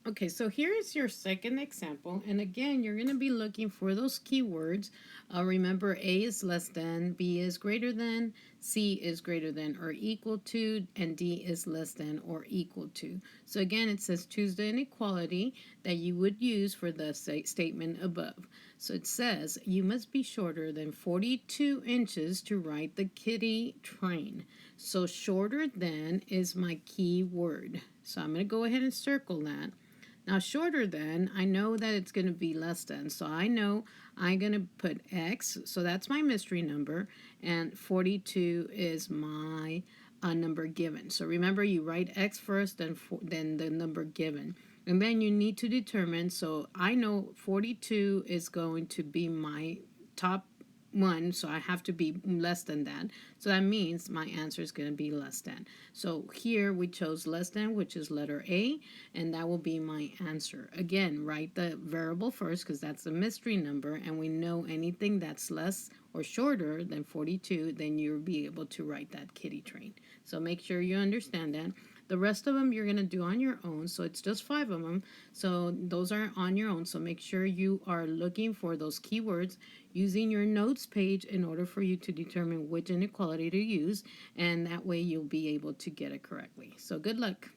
Okay, so here is your second example. And again, you're going to be looking for those keywords. Remember, A is less than, B is greater than, C is greater than or equal to, and D is less than or equal to. So again, it says choose the inequality that you would use for the statement above. So it says you must be shorter than 42 inches to ride the kitty train. So shorter than is my key word. So I'm going to go ahead and circle that. Now, shorter than, I know that it's going to be less than. So I know I'm going to put X. So that's my mystery number. And 42 is my number given. So remember, you write X first, then the number given. And then you need to determine. So I know 42 is going to be my top one, so I have to be less than that. So that means my answer is going to be less than. So here we chose less than, which is letter A, and that will be my answer. Again, write the variable first because that's the mystery number, and we know anything that's less or shorter than 42, then you'll be able to write that kitty train. So make sure you understand that. The rest of them you're going to do on your own. So it's just 5 of them. So those are on your own. So make sure you are looking for those keywords using your notes page in order for you to determine which inequality to use. And that way you'll be able to get it correctly. So good luck.